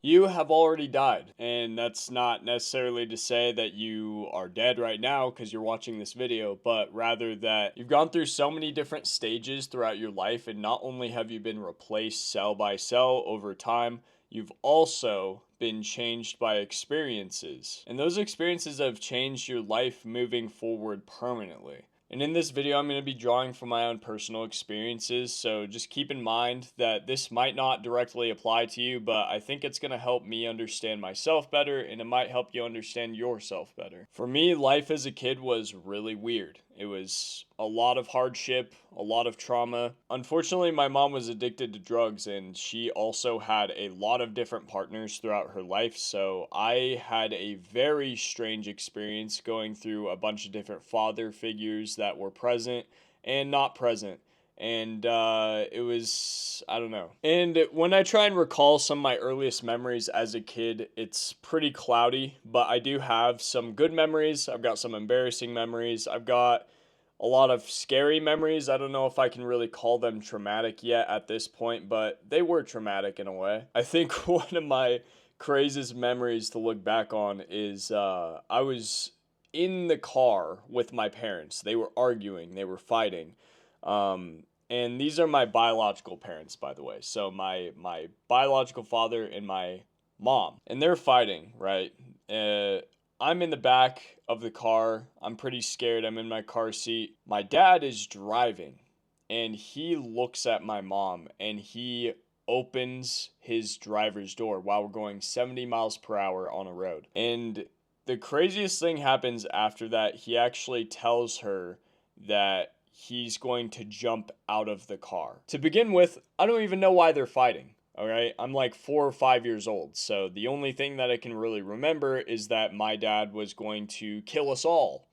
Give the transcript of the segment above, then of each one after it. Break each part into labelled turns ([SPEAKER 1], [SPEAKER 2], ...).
[SPEAKER 1] you have already died. And that's not necessarily to say that you are dead right now because you're watching this video, but rather that you've gone through so many different stages throughout your life. And not only have you been replaced cell by cell over time, you've also been changed by experiences. And those experiences have changed your life moving forward permanently. And in this video, I'm going to be drawing from my own personal experiences, so just keep in mind that this might not directly apply to you, but I think it's going to help me understand myself better, and it might help you understand yourself better. For me, life as a kid was really weird. It was a lot of hardship, a lot of trauma. Unfortunately, my mom was addicted to drugs, and she also had a lot of different partners throughout her life. So I had a very strange experience going through a bunch of different father figures that were present and not present. And it was, I don't know. And when I try and recall some of my earliest memories as a kid, it's pretty cloudy, but I do have some good memories. I've got some embarrassing memories. I've got a lot of scary memories. I don't know if I can really call them traumatic yet at this point, but they were traumatic in a way. I think one of my craziest memories to look back on is I was in the car with my parents. They were arguing, they were fighting. And these are my biological parents, by the way. So my biological father and my mom, and they're fighting, right? I'm in the back of the car. I'm pretty scared. I'm in my car seat. My dad is driving, and he looks at my mom, and he opens his driver's door while we're going 70 miles per hour on a road. And the craziest thing happens after that. He actually tells her that he's going to jump out of the car. To begin with, I don't even know why they're fighting. All right, I'm like 4 or 5 years old, so the only thing that I can really remember is that my dad was going to kill us all,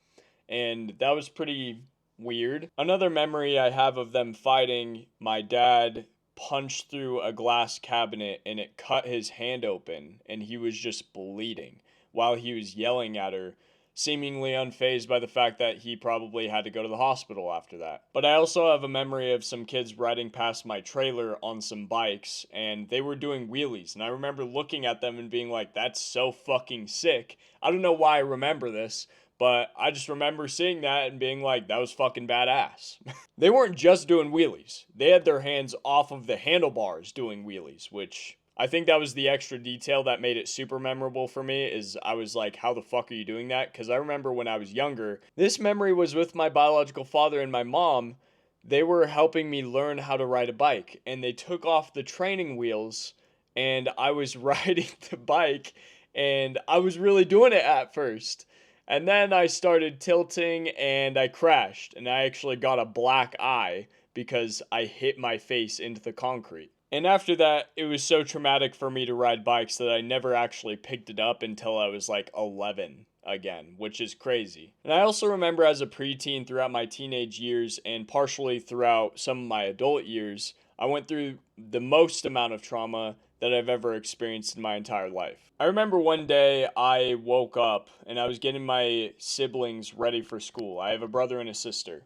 [SPEAKER 1] and that was pretty weird. Another memory I have of them fighting, my dad punched through a glass cabinet and it cut his hand open, and he was just bleeding while he was yelling at her, seemingly unfazed by the fact that he probably had to go to the hospital after that. But I also have a memory of some kids riding past my trailer on some bikes, and they were doing wheelies, and I remember looking at them and being like, that's so fucking sick. I don't know why I remember this, but I just remember seeing that and being like, that was fucking badass. They weren't just doing wheelies. They had their hands off of the handlebars doing wheelies, which I think that was the extra detail that made it super memorable for me. Is I was like, how the fuck are you doing that? Because I remember when I was younger, this memory was with my biological father and my mom. They were helping me learn how to ride a bike, and they took off the training wheels, and I was riding the bike, and I was really doing it at first. And then I started tilting and I crashed, and I actually got a black eye because I hit my face into the concrete. And after that, it was so traumatic for me to ride bikes that I never actually picked it up until I was like 11 again, which is crazy. And I also remember as a preteen throughout my teenage years and partially throughout some of my adult years, I went through the most amount of trauma that I've ever experienced in my entire life. I remember one day I woke up and I was getting my siblings ready for school. I have a brother and a sister.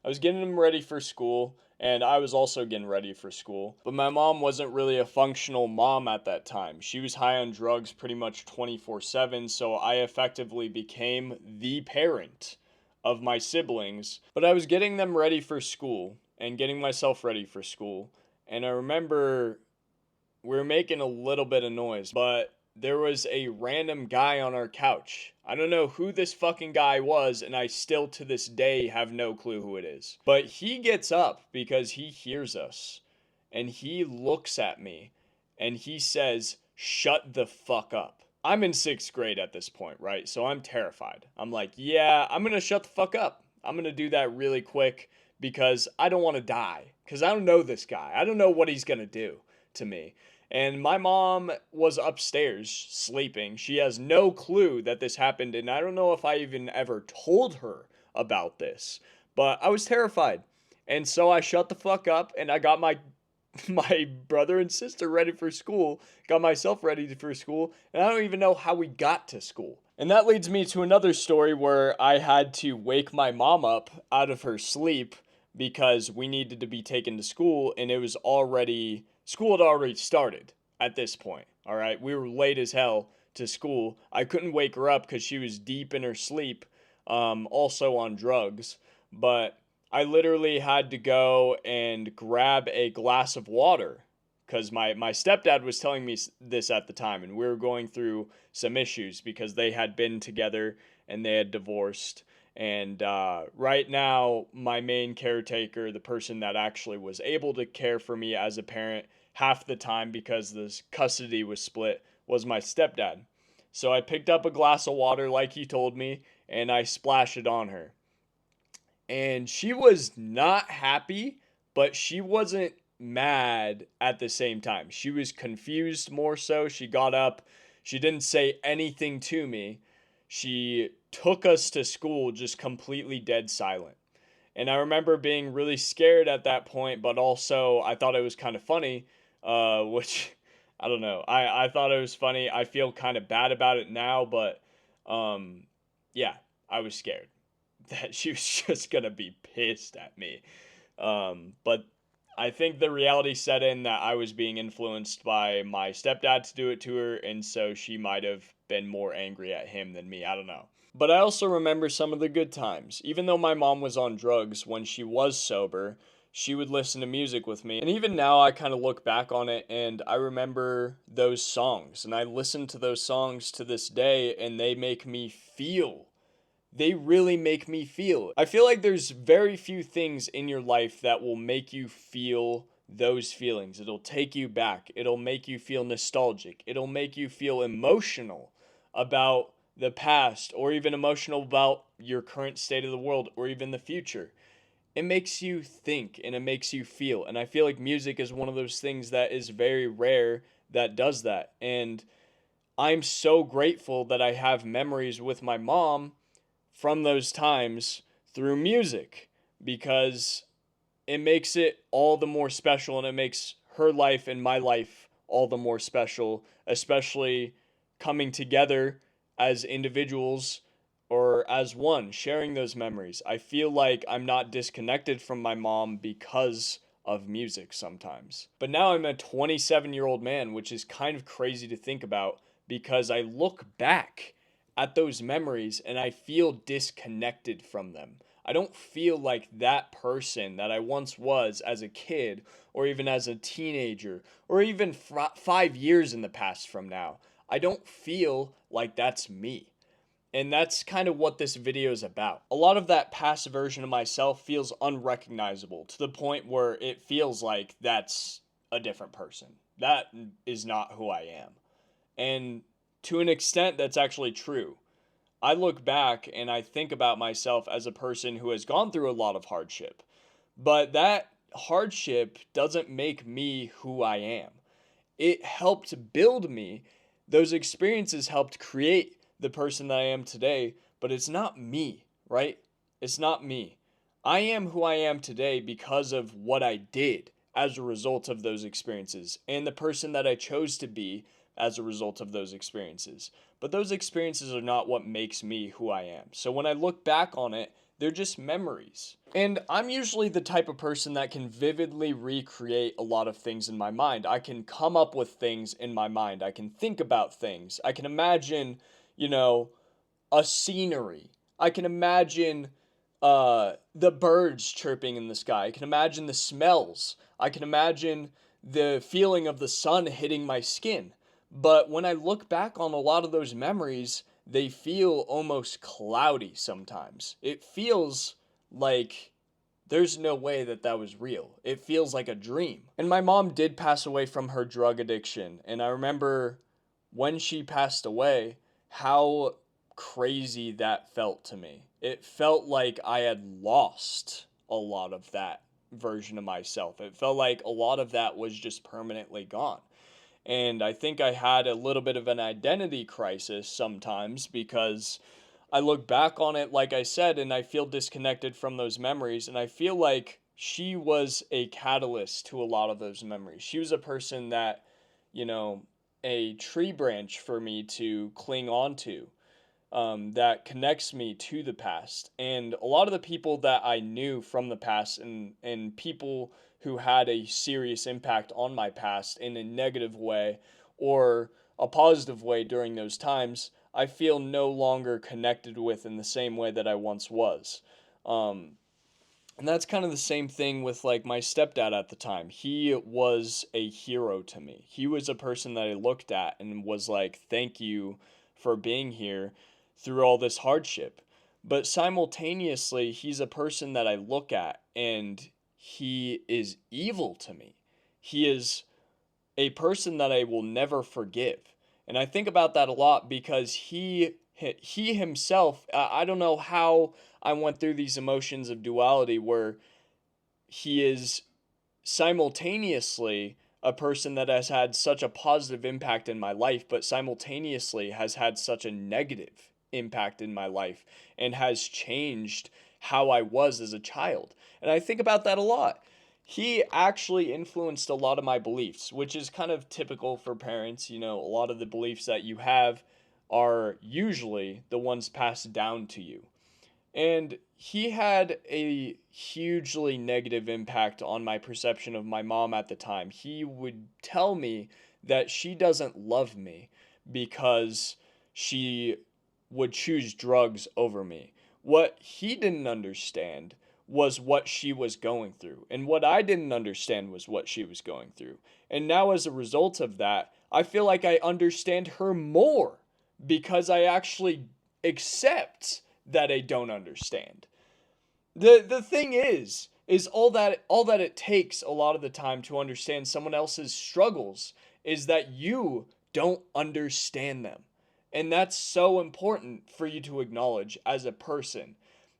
[SPEAKER 1] I was getting them ready for school, and I was also getting ready for school. But my mom wasn't really a functional mom at that time. She was high on drugs pretty much 24/7, so I effectively became the parent of my siblings. But I was getting them ready for school and getting myself ready for school. And I remember we were making a little bit of noise, but there was a random guy on our couch. I don't know who this fucking guy was, and I still to this day have no clue who it is. But he gets up because he hears us, and he looks at me, and he says, "Shut the fuck up." I'm in sixth grade at this point, right? So I'm terrified. I'm like, yeah, I'm gonna shut the fuck up. I'm gonna do that really quick because I don't wanna die. Because I don't know this guy. I don't know what he's gonna do to me. And my mom was upstairs sleeping. She has no clue that this happened, and I don't know if I even ever told her about this. But I was terrified. And so I shut the fuck up and I got my my brother and sister ready for school, got myself ready for school, and I don't even know how we got to school. And that leads me to another story where I had to wake my mom up out of her sleep because we needed to be taken to school, and it was already school had already started at this point. All right. We were late as hell to school. I couldn't wake her up because she was deep in her sleep, also on drugs. But I literally had to go and grab a glass of water because my stepdad was telling me this at the time, and we were going through some issues because they had been together and they had divorced. And right now, my main caretaker, the person that actually was able to care for me as a parent half the time because the custody was split, was my stepdad. So I picked up a glass of water like he told me, and I splashed it on her. And she was not happy, but she wasn't mad at the same time. She was confused more so. She got up. She didn't say anything to me. She took us to school just completely dead silent. And I remember being really scared at that point, but also I thought it was kind of funny, which I don't know. I thought it was funny. I feel kind of bad about it now, but yeah, I was scared that she was just gonna be pissed at me. But I think the reality set in that I was being influenced by my stepdad to do it to her, and so she might have been more angry at him than me. I don't know. But I also remember some of the good times. Even though my mom was on drugs, when she was sober, she would listen to music with me. And even now, I kind of look back on it and I remember those songs. And I listen to those songs to this day, and they make me feel. They really make me feel. I feel like there's very few things in your life that will make you feel those feelings. It'll take you back. It'll make you feel nostalgic. It'll make you feel emotional about the past, or even emotional about your current state of the world, or even the future. It makes you think and it makes you feel. And I feel like music is one of those things that is very rare that does that. And I'm so grateful that I have memories with my mom from those times through music, because it makes it all the more special, and it makes her life and my life all the more special, especially coming together as individuals or as one, sharing those memories. I feel like I'm not disconnected from my mom because of music sometimes. But now I'm a 27-year-old man, which is kind of crazy to think about because I look back at those memories and I feel disconnected from them. I don't feel like that person that I once was as a kid, or even as a teenager, or even 5 years in the past from now. I don't feel like that's me. And that's kind of what this video is about. A lot of that past version of myself feels unrecognizable to the point where it feels like that's a different person. That is not who I am. And to an extent, that's actually true. I look back and I think about myself as a person who has gone through a lot of hardship, but that hardship doesn't make me who I am. It helped build me. Those experiences helped create the person that I am today, but it's not me, right? It's not me. I am who I am today because of what I did as a result of those experiences and the person that I chose to be as a result of those experiences. But those experiences are not what makes me who I am. So when I look back on it, they're just memories. And I'm usually the type of person that can vividly recreate a lot of things in my mind. I can come up with things in my mind. I can think about things. I can imagine, a scenery. I can imagine the birds chirping in the sky. I can imagine the smells. I can imagine the feeling of the sun hitting my skin. But when I look back on a lot of those memories, they feel almost cloudy sometimes. It feels like there's no way that that was real. It feels like a dream. And my mom did pass away from her drug addiction. And I remember when she passed away, how crazy that felt to me. It felt like I had lost a lot of that version of myself. It felt like a lot of that was just permanently gone. And I think I had a little bit of an identity crisis sometimes because I look back on it, like I said, and I feel disconnected from those memories. And I feel like she was a catalyst to a lot of those memories. She was a person that, a tree branch for me to cling on to. that connects me to the past. And a lot of the people that I knew from the past, and people who had a serious impact on my past in a negative way or a positive way during those times, I feel no longer connected with in the same way that I once was. Um, and that's kind of the same thing with like my stepdad at the time. He was a hero to me. He was a person that I looked at and was like, thank you for being here through all this hardship. But simultaneously, he's a person that I look at and he is evil to me. He is a person that I will never forgive. And I think about that a lot because he himself, I don't know how I went through these emotions of duality where he is simultaneously a person that has had such a positive impact in my life, but simultaneously has had such a negative impact in my life and has changed how I was as a child. And I think about that a lot. He actually influenced a lot of my beliefs, which is kind of typical for parents. You know, a lot of the beliefs that you have are usually the ones passed down to you. And he had a hugely negative impact on my perception of my mom at the time. He would tell me that she doesn't love me because she would choose drugs over me. What he didn't understand was what she was going through. And what I didn't understand was what she was going through. And now, as a result of that, I feel like I understand her more because I actually accept that I don't understand. The thing is all that it takes a lot of the time to understand someone else's struggles is that you don't understand them. And that's so important for you to acknowledge as a person.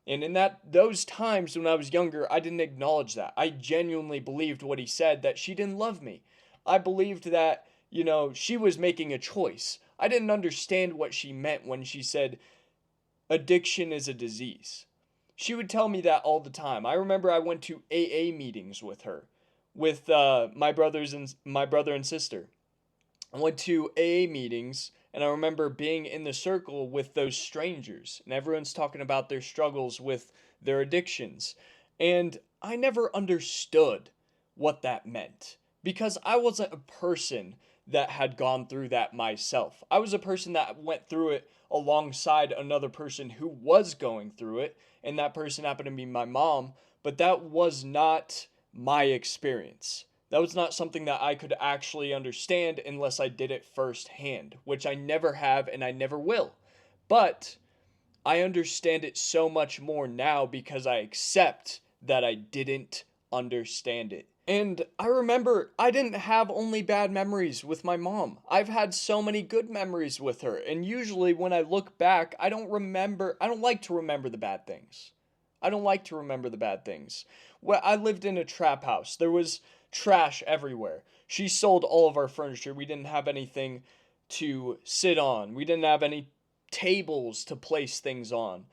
[SPEAKER 1] And in those times when I was younger, I didn't acknowledge that. I genuinely believed what he said, that she didn't love me. I believed that, she was making a choice. I didn't understand what she meant when she said addiction is a disease. She would tell me that all the time. I remember I went to AA meetings with her, with my brother and sister. I went to AA meetings, and I remember being in the circle with those strangers, and everyone's talking about their struggles with their addictions. And I never understood what that meant because I wasn't a person that had gone through that myself. I was a person that went through it alongside another person who was going through it, and that person happened to be my mom, but that was not my experience. That was not something that I could actually understand unless I did it firsthand, which I never have and I never will. But I understand it so much more now because I accept that I didn't understand it. And I remember I didn't have only bad memories with my mom. I've had so many good memories with her. And usually when I look back, I don't like to remember the bad things. I don't like to remember the bad things. Well, I lived in a trap house. There was trash everywhere. She sold all of our furniture. We didn't have anything to sit on. We didn't have any tables to place things on.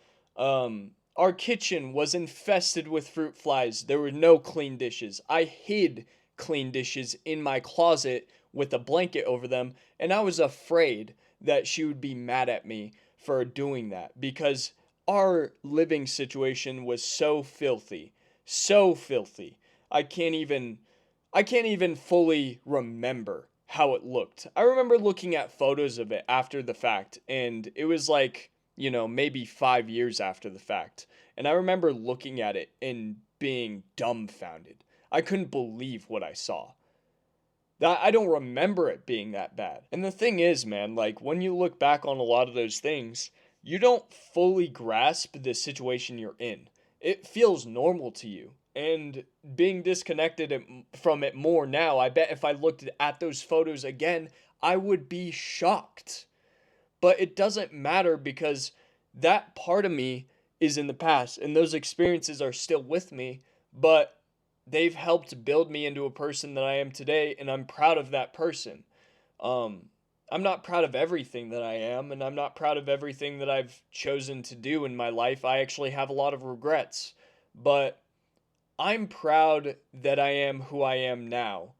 [SPEAKER 1] Our kitchen was infested with fruit flies. There were no clean dishes. I hid clean dishes in my closet with a blanket over them, and I was afraid that she would be mad at me for doing that because our living situation was so filthy. So filthy. I can't even I can't even fully remember how it looked. I remember looking at photos of it after the fact, and it was like, maybe 5 years after the fact. And I remember looking at it and being dumbfounded. I couldn't believe what I saw. That I don't remember it being that bad. And the thing is, man, like when you look back on a lot of those things, you don't fully grasp the situation you're in. It feels normal to you. And being disconnected from it more now, I bet if I looked at those photos again, I would be shocked. But it doesn't matter because that part of me is in the past and those experiences are still with me, but they've helped build me into a person that I am today, and I'm proud of that person. Um, I'm not proud of everything that I am, and I'm not proud of everything that I've chosen to do in my life. I actually have a lot of regrets, but I'm proud that I am who I am now.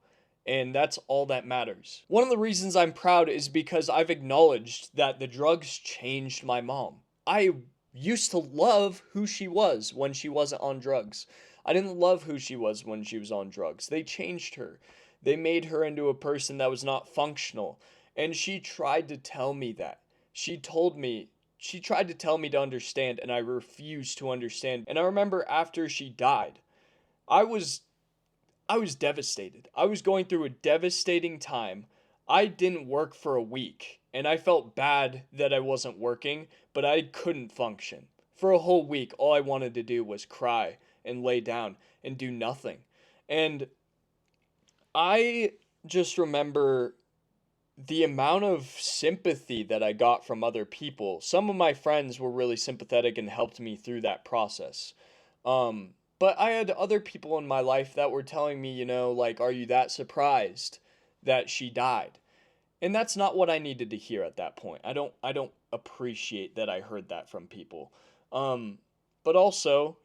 [SPEAKER 1] And that's all that matters. One of the reasons I'm proud is because I've acknowledged that the drugs changed my mom. I used to love who she was when she wasn't on drugs. I didn't love who she was when she was on drugs. They changed her. They made her into a person that was not functional. And she tried to tell me that. She told me, she tried to tell me to understand, and I refused to understand. And I remember after she died, I was I was devastated. I was going through a devastating time. I didn't work for a week, and I felt bad that I wasn't working, but I couldn't function. For a whole week, all I wanted to do was cry and lay down and do nothing. And I just remember the amount of sympathy that I got from other people. Some of my friends were really sympathetic and helped me through that process. But I had other people in my life that were telling me, like, are you that surprised that she died? And that's not what I needed to hear at that point. I don't appreciate that I heard that from people. Um, but also,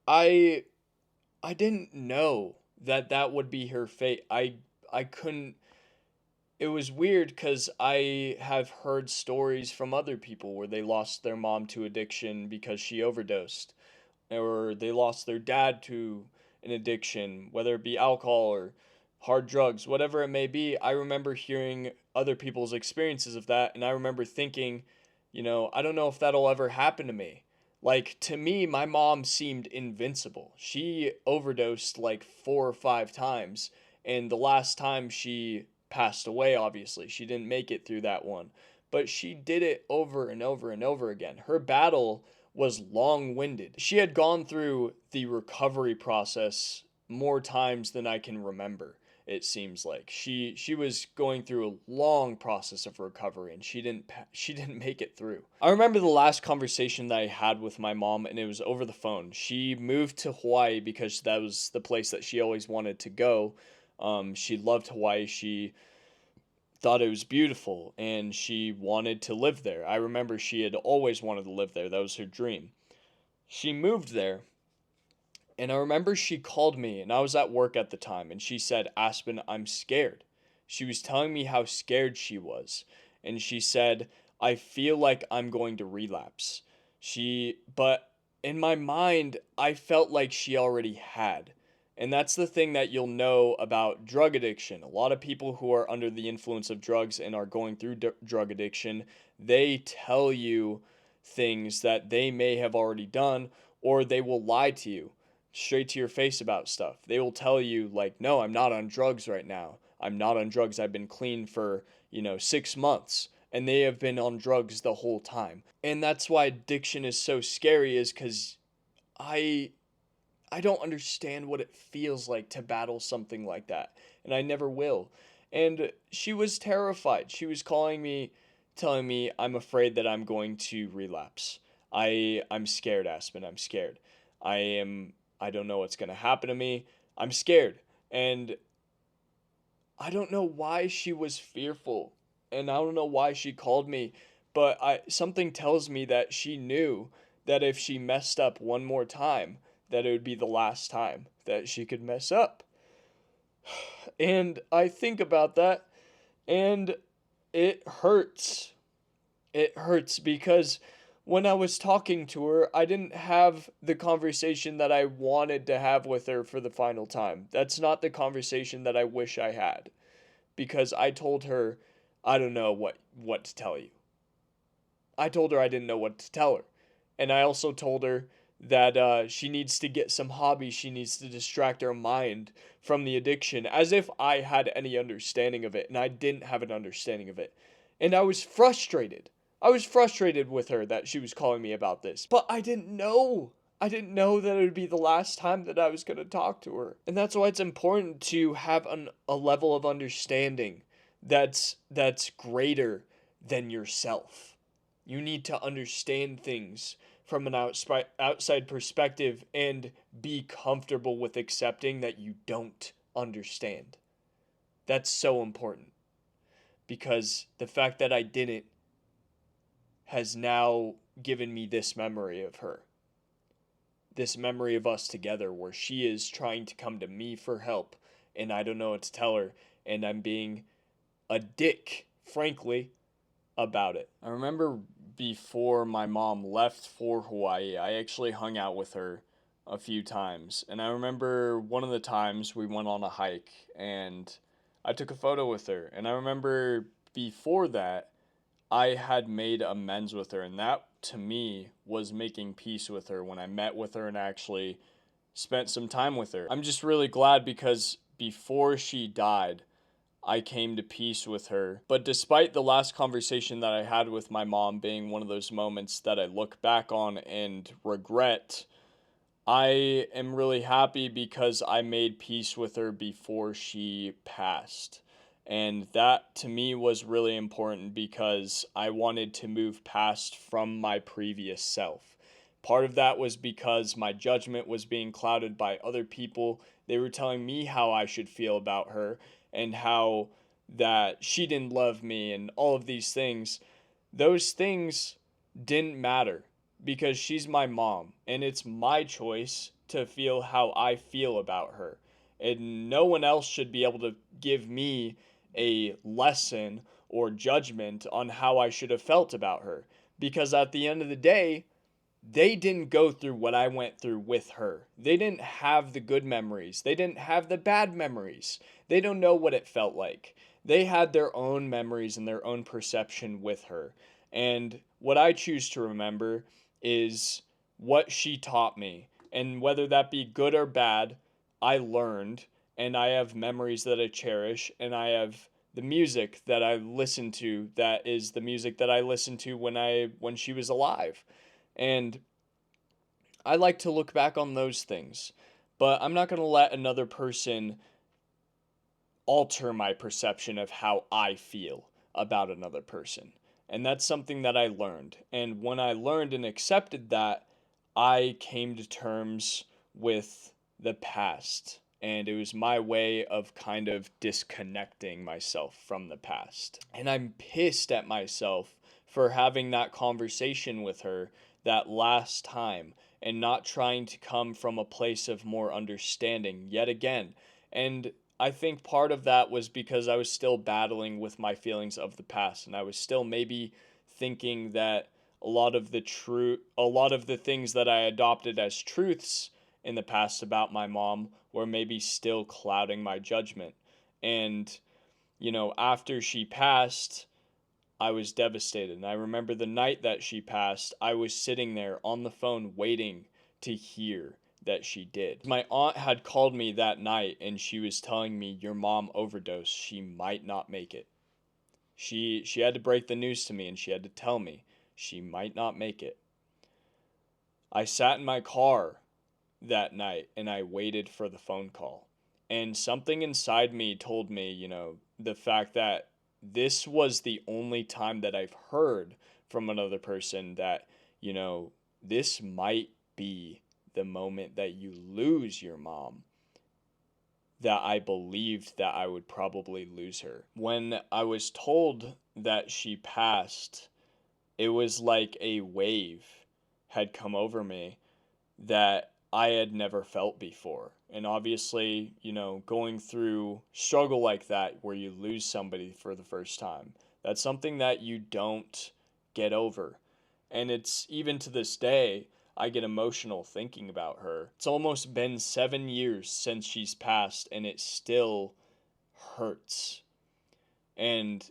[SPEAKER 1] I I didn't know that that would be her fate. I couldn't. It was weird because I have heard stories from other people where they lost their mom to addiction because she overdosed, or they lost their dad to an addiction, whether it be alcohol or hard drugs, whatever it may be. I remember hearing other people's experiences of that, and I remember thinking, I don't know if that'll ever happen to me. Like, to me, my mom seemed invincible. She overdosed like 4 or 5 times, and the last time she passed away, obviously, she didn't make it through that one. But she did it over and over and over again. Her battle was long winded. She had gone through the recovery process more times than I can remember. It seems like she was going through a long process of recovery, and she didn't make it through. I remember the last conversation that I had with my mom, and it was over the phone. She moved to Hawaii because that was the place that she always wanted to go. She loved Hawaii. She thought it was beautiful, and she wanted to live there. I remember she had always wanted to live there. That was her dream. She moved there, and I remember she called me, and I was at work at the time, and she said, Aspen, I'm scared. She was telling me how scared she was, and she said, I feel like I'm going to relapse. But in my mind, I felt like she already had. And that's the thing that you'll know about drug addiction. A lot of people who are under the influence of drugs and are going through drug addiction, they tell you things that they may have already done, or they will lie to you straight to your face about stuff. They will tell you, like, no, I'm not on drugs right now. I'm not on drugs. I've been clean for, 6 months. And they have been on drugs the whole time. And that's why addiction is so scary, is because I I don't understand what it feels like to battle something like that. And I never will. And she was terrified. She was calling me, telling me, I'm afraid that I'm going to relapse. I'm scared, Aspen. I'm scared. I don't know what's gonna happen to me. I'm scared. And I don't know why she was fearful. And I don't know why she called me, but I something tells me that she knew that if she messed up one more time, that it would be the last time that she could mess up. And I think about that, and it hurts. It hurts because when I was talking to her, I didn't have the conversation that I wanted to have with her for the final time. That's not the conversation that I wish I had, because I told her I don't know what to tell you. I told her I didn't know what to tell her. And I also told her that she needs to get some hobbies. She needs to distract her mind from the addiction, as if I had any understanding of it, and I didn't have an understanding of it. And I was frustrated. I was frustrated with her that she was calling me about this, but I didn't know. I didn't know that it would be the last time that I was going to talk to her. And that's why it's important to have a level of understanding that's greater than yourself. You need to understand things from an outside perspective and be comfortable with accepting that you don't understand. That's so important, because the fact that I didn't has now given me this memory of her. this memory of us together where she is trying to come to me for help and I don't know what to tell her, and I'm being a dick, frankly, about it. I remember before my mom left for Hawaii, I actually hung out with her a few times. And I remember one of the times we went on a hike and I took a photo with her. And I remember before that, I had made amends with her. And that to me was making peace with her when I met with her and actually spent some time with her. I'm just really glad because before she died, I came to peace with her. But despite the last conversation that I had with my mom being one of those moments that I look back on and regret, I am really happy because I made peace with her before she passed. And that to me was really important because I wanted to move past from my previous self. Part of that was because my judgment was being clouded by other people. They were telling me how I should feel about her and how that she didn't love me and all of these things. Those things didn't matter because she's my mom and it's my choice to feel how I feel about her. And no one else should be able to give me a lesson or judgment on how I should have felt about her. Because at the end of the day, they didn't go through what I went through with her. They didn't have the good memories. They didn't have the bad memories. They don't know what it felt like. They had their own memories and their own perception with her. And what I choose to remember is what she taught me. And whether that be good or bad, I learned. And I have memories that I cherish. And I have the music that I listen to that is the music that I listened to when she was alive. And I like to look back on those things, but I'm not going to let another person alter my perception of how I feel about another person. And that's something that I learned. And when I learned and accepted that, I came to terms with the past. And it was my way of kind of disconnecting myself from the past. And I'm pissed at myself for having that conversation with her that last time and not trying to come from a place of more understanding yet again. And I think part of that was because I was still battling with my feelings of the past and I was still maybe thinking that a lot of the things that I adopted as truths in the past about my mom were maybe still clouding my judgment. And after she passed, I was devastated. And I remember the night that she passed, I was sitting there on the phone waiting to hear that she did. My aunt had called me that night and she was telling me, "Your mom overdosed. She might not make it." She had to break the news to me and she had to tell me she might not make it. I sat in my car that night and I waited for the phone call. And something inside me told me, the fact that this was the only time that I've heard from another person that, this might be the moment that you lose your mom, that I believed that I would probably lose her. When I was told that she passed, it was like a wave had come over me that I had never felt before. And obviously, going through struggle like that where you lose somebody for the first time, that's something that you don't get over. And it's even to this day, I get emotional thinking about her. It's almost been 7 years since she's passed, and it still hurts. And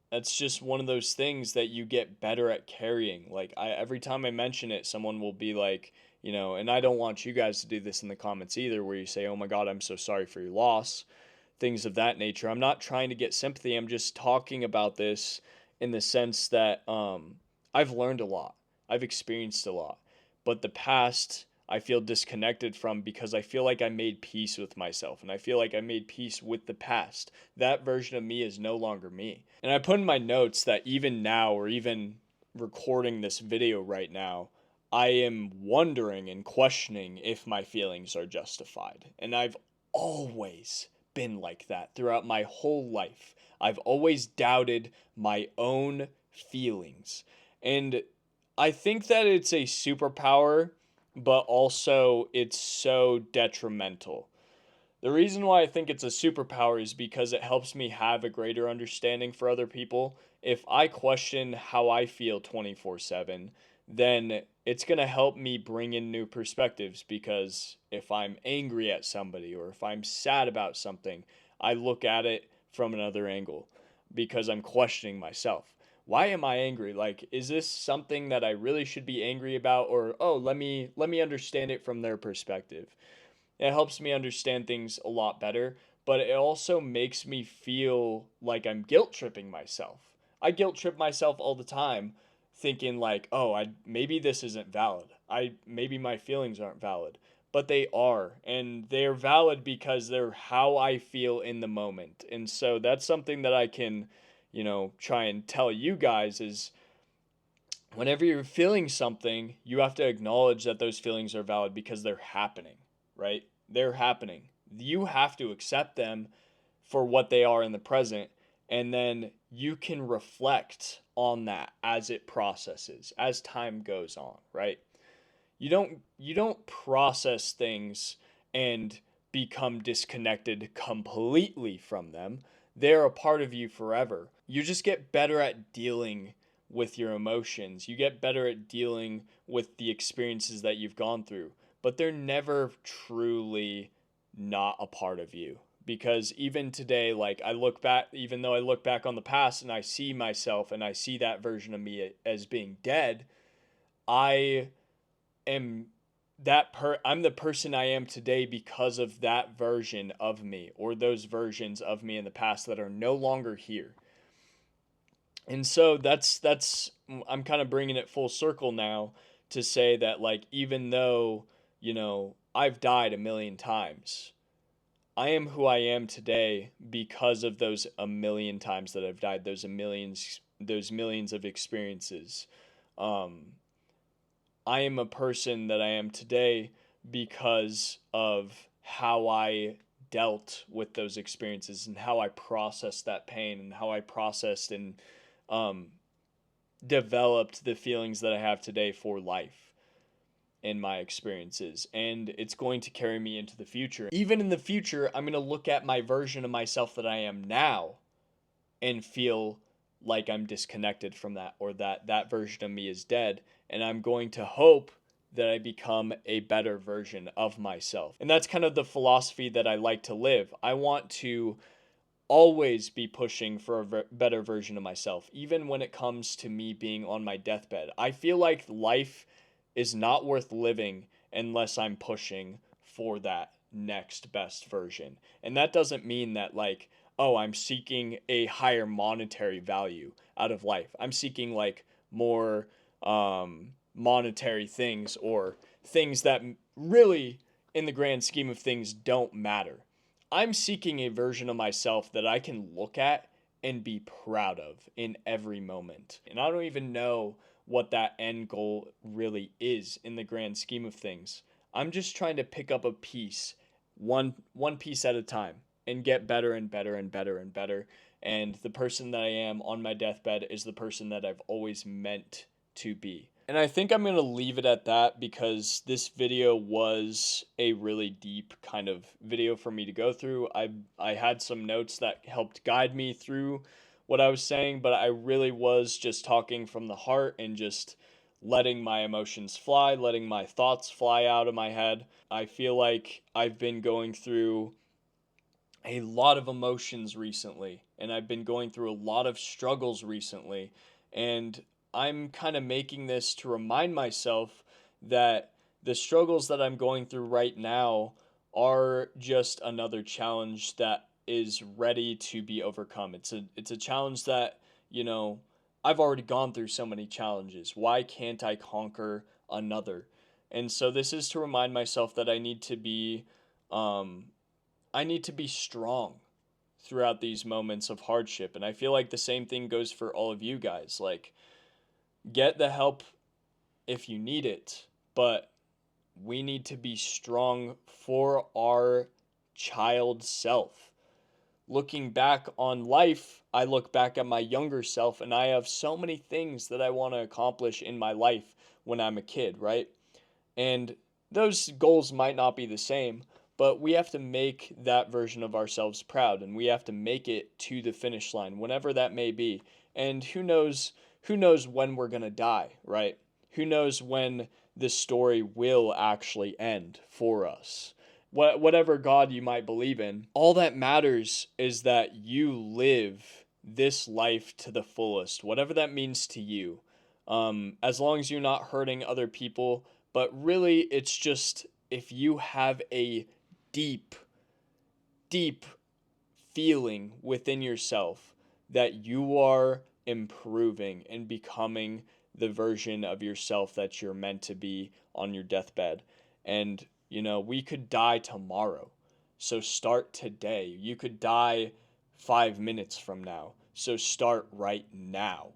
[SPEAKER 1] that's just one of those things that you get better at carrying. Like every time I mention it, someone will be like, and I don't want you guys to do this in the comments either, where you say, "Oh my God, I'm so sorry for your loss," things of that nature. I'm not trying to get sympathy. I'm just talking about this in the sense that I've learned a lot. I've experienced a lot. But the past, I feel disconnected from because I feel like I made peace with myself and I feel like I made peace with the past. That version of me is no longer me. And I put in my notes that even now, or even recording this video right now, I am wondering and questioning if my feelings are justified. And I've always been like that throughout my whole life. I've always doubted my own feelings. And I think that it's a superpower but also it's so detrimental. The reason why I think it's a superpower is because it helps me have a greater understanding for other people. If I question how I feel 24/7, then it's going to help me bring in new perspectives, because if I'm angry at somebody or if I'm sad about something, I look at it from another angle because I'm questioning myself. Why am I angry? Like, is this something that I really should be angry about, or oh, let me understand it from their perspective. It helps me understand things a lot better, but it also makes me feel like I'm guilt tripping myself. I guilt trip myself all the time, thinking like, "Oh, I maybe this isn't valid. I maybe my feelings aren't valid." But they are, and they're valid because they're how I feel in the moment. And so that's something that I can, try and tell you guys is whenever you're feeling something, you have to acknowledge that those feelings are valid because they're happening, right? They're happening. You have to accept them for what they are in the present, and then you can reflect on that as it processes, as time goes on, right? You don't process things and become disconnected completely from them. They're a part of you forever. You just get better at dealing with your emotions. You get better at dealing with the experiences that you've gone through, but they're never truly not a part of you. Because even today, like I look back, even though I look back on the past and I see myself and I see that version of me as being dead, I am I'm the person I am today because of that version of me, or those versions of me in the past that are no longer here. And so that's I'm kind of bringing it full circle now to say that, like, even though, I've died a million times, I am who I am today because of those a million times that I've died, those millions of experiences. Um I am a person that I am today because of how I dealt with those experiences and how I processed that pain and how I processed and um, developed the feelings that I have today for life in my experiences. And it's going to carry me into the future. Even in the future, I'm going to look at my version of myself that I am now and feel like I'm disconnected from that, or that that version of me is dead, and I'm going to hope that I become a better version of myself. And that's kind of the philosophy that I like to live. I want to always be pushing for a better version of myself, even when it comes to me being on my deathbed. I feel like life is not worth living unless I'm pushing for that next best version. And that doesn't mean that, like, oh, I'm seeking a higher monetary value out of life. I'm seeking like more monetary things, or things that really, in the grand scheme of things, don't matter. I'm seeking a version of myself that I can look at and be proud of in every moment. And I don't even know what that end goal really is in the grand scheme of things. I'm just trying to pick up a piece, one piece at a time, and get better and better and better and better. And the person that I am on my deathbed is the person that I've always meant to be. And I think I'm going to leave it at that, because this video was a really deep kind of video for me to go through. I had some notes that helped guide me through what I was saying, but I really was just talking from the heart and just letting my emotions fly, letting my thoughts fly out of my head. I feel like I've been going through a lot of emotions recently, and I've been going through a lot of struggles recently, and I'm kind of making this to remind myself that the struggles that I'm going through right now are just another challenge that is ready to be overcome. It's a challenge that, I've already gone through so many challenges. Why can't I conquer another? And so this is to remind myself that um I need to be strong throughout these moments of hardship. And I feel like the same thing goes for all of you guys. Like, get the help if you need it, but we need to be strong for our child self. Looking back on life, I look back at my younger self and I have so many things that I want to accomplish in my life when I'm a kid, right? And those goals might not be the same, but we have to make that version of ourselves proud, and we have to make it to the finish line, whenever that may be. And who knows when we're going to die, right? Who knows when this story will actually end for us? Whatever God you might believe in, all that matters is that you live this life to the fullest, whatever that means to you. As long as you're not hurting other people, but really it's just if you have a deep, deep feeling within yourself that you are improving and becoming the version of yourself that you're meant to be on your deathbed. And, we could die tomorrow. So start today. You could die 5 minutes from now. So start right now.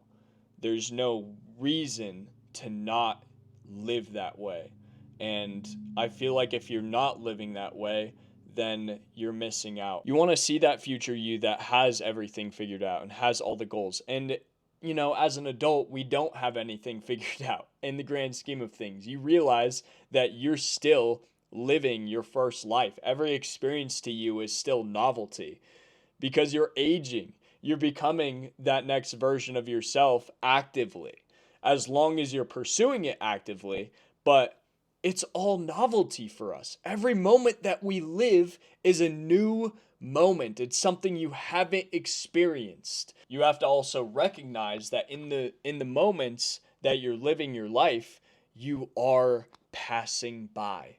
[SPEAKER 1] There's no reason to not live that way. And I feel like if you're not living that way, then you're missing out. You want to see that future you that has everything figured out and has all the goals. And, as an adult, we don't have anything figured out in the grand scheme of things. You realize that you're still living your first life. Every experience to you is still novelty because you're aging. You're becoming that next version of yourself actively, as long as you're pursuing it actively. But it's all novelty for us. Every moment that we live is a new moment. It's something you haven't experienced. You have to also recognize that in the moments that you're living your life, you are passing by.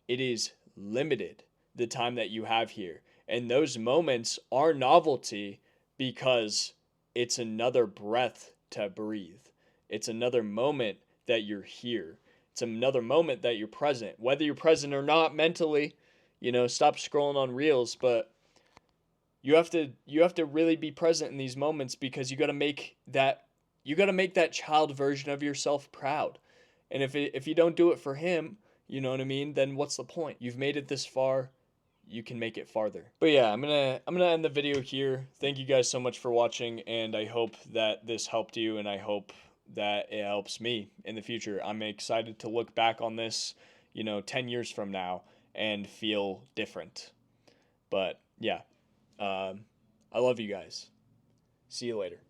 [SPEAKER 1] It is limited, the time that you have here. And those moments are novelty because it's another breath to breathe. It's another moment that you're here. It's another moment that you're present. Whether you're present or not mentally, stop scrolling on reels, but you have to really be present in these moments because you got to make that child version of yourself proud. And if you don't do it for him, you know what I mean, then what's the point? You've made it this far, you can make it farther. But yeah, I'm gonna end the video here. Thank you guys so much for watching, and I hope that this helped you, and I hope that it helps me in the future. I'm excited to look back on this, 10 years from now and feel different. But yeah, I love you guys. See you later.